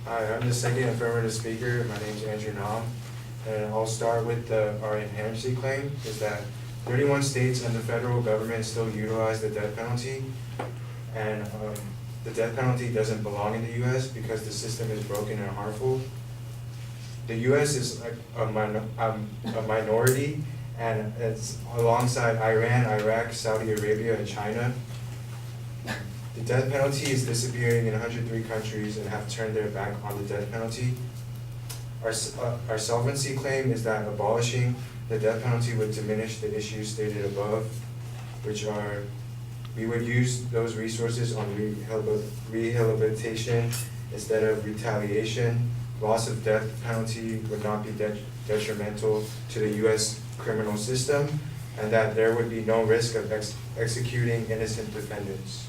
Hi, I'm the second affirmative speaker. My name is Andrew Nam, and I'll start with our inherency claim, is that 31 states and the federal government still utilize the death penalty, and the death penalty doesn't belong in the U.S. because the system is broken and harmful. The U.S. is like a minority, and it's alongside Iran, Iraq, Saudi Arabia, and China. The death penalty is disappearing in 103 countries and have turned their back on the death penalty. Our solvency claim is that abolishing the death penalty would diminish the issues stated above, which are, we would use those resources on rehabilitation instead of retaliation. Loss of death penalty would not be detrimental to the U.S. criminal system, and that there would be no risk of executing innocent defendants.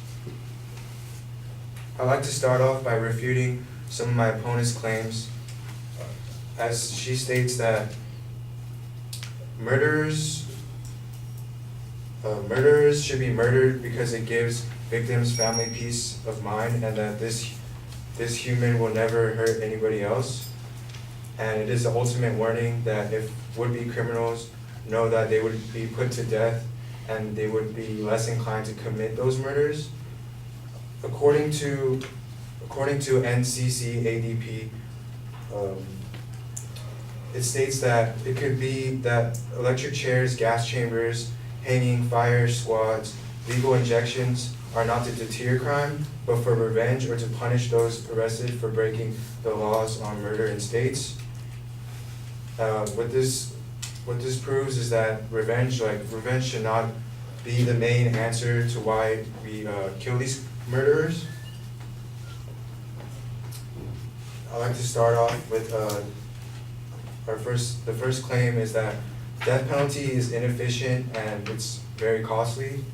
I'd like to start off by refuting some of my opponent's claims, as she states that murderers should be murdered because it gives victims family peace of mind, and that this human will never hurt anybody else. And it is the ultimate warning that if would-be criminals know that they would be put to death and they would be less inclined to commit those murders. According to NCCADP, it states that it could be that electric chairs, gas chambers, hanging, fire squads, legal injections are not to deter crime, but for revenge or to punish those arrested for breaking the laws on murder in states. What this proves is that revenge should not be the main answer to why we kill these murderers. I'd like to start off with the first claim is that death penalty is inefficient and it's very costly.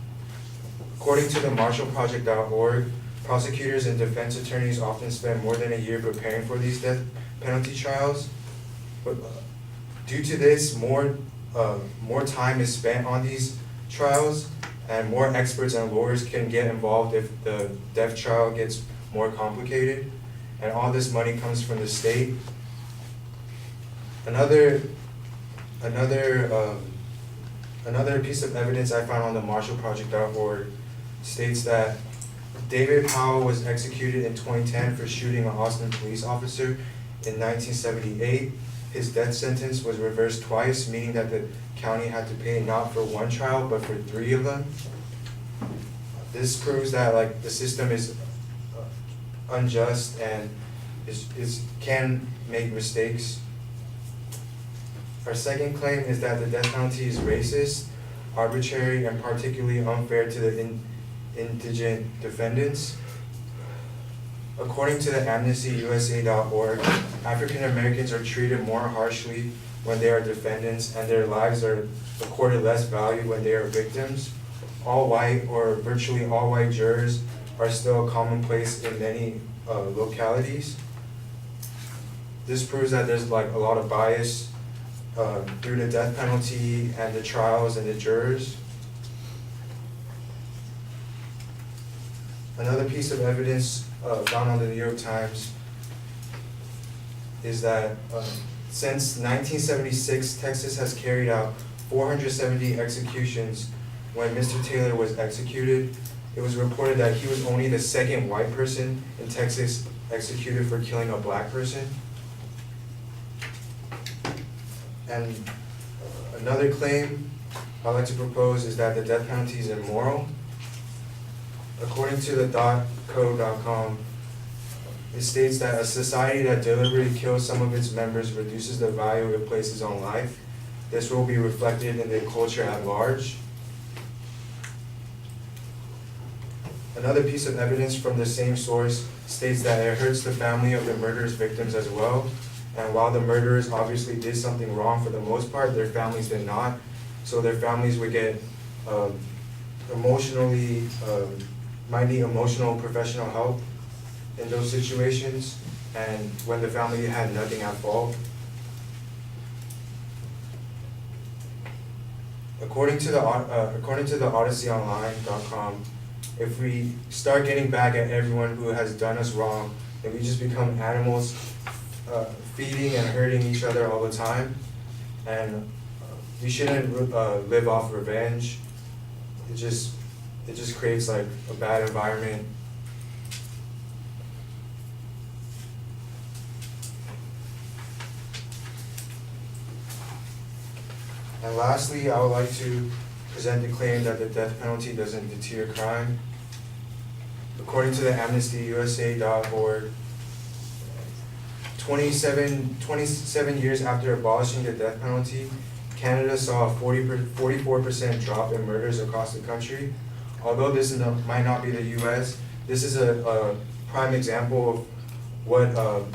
According to the MarshallProject.org, prosecutors and defense attorneys often spend more than a year preparing for these death penalty trials. But due to this, more time is spent on these trials, and more experts and lawyers can get involved if the death trial gets more complicated. And all this money comes from the state. Another piece of evidence I found on the MarshallProject.org states that David Powell was executed in 2010 for shooting an Austin police officer in 1978. His death sentence was reversed twice, meaning that the county had to pay not for one trial, but for 3 of them. This proves that the system is unjust and can make mistakes. Our second claim is that the death penalty is racist, arbitrary, and particularly unfair to the indigent defendants. According to the AmnestyUSA.org, African Americans are treated more harshly when they are defendants, and their lives are accorded less value when they are victims. All white or virtually all white jurors are still commonplace in many localities. This proves that there's a lot of bias through the death penalty and the trials and the jurors. Another piece of evidence found on the New York Times is that since 1976, Texas has carried out 470 executions. When Mr. Taylor was executed, it was reported that he was only the second white person in Texas executed for killing a black person. And another claim I'd like to propose is that the death penalty is immoral. According to the .co.com, it states that a society that deliberately kills some of its members reduces the value it places on life. This will be reflected in the culture at large. Another piece of evidence from the same source states that it hurts the family of the murderer's victims as well. And while the murderers obviously did something wrong for the most part, their families did not. So their families would get might need emotional professional help in those situations, and when the family had nothing at fault. According to the OdysseyOnline.com, if we start getting back at everyone who has done us wrong, and we just become animals, feeding and hurting each other all the time. And we shouldn't live off revenge. It just creates like a bad environment. And lastly, I would like to present the claim that the death penalty doesn't deter crime. According to the AmnestyUSA.org, 27 years after abolishing the death penalty, Canada saw a 44% drop in murders across the country. Although this might not be the US, this is a prime example of what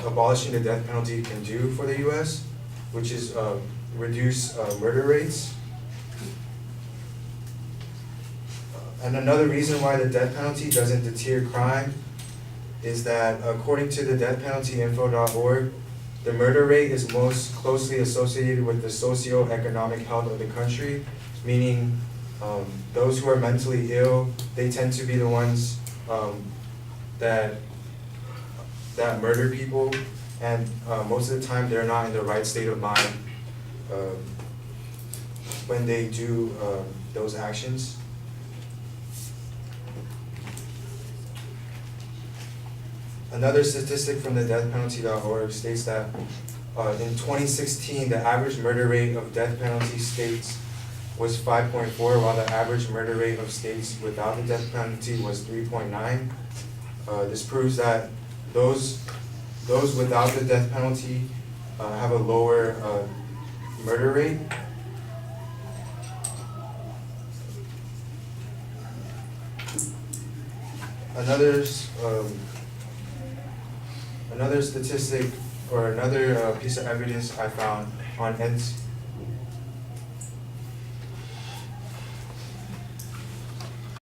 abolishing the death penalty can do for the US, which is reduce murder rates. And another reason why the death penalty doesn't deter crime is that according to the deathpenaltyinfo.org, the murder rate is most closely associated with the socioeconomic health of the country, meaning those who are mentally ill, they tend to be the ones that murder people, and most of the time they're not in the right state of mind when they do those actions. Another statistic from the deathpenalty.org states that in 2016, the average murder rate of death penalty states was 5.4, while the average murder rate of states without the death penalty was 3.9. This proves that those without the death penalty have a lower murder rate. Another statistic or another piece of evidence I found on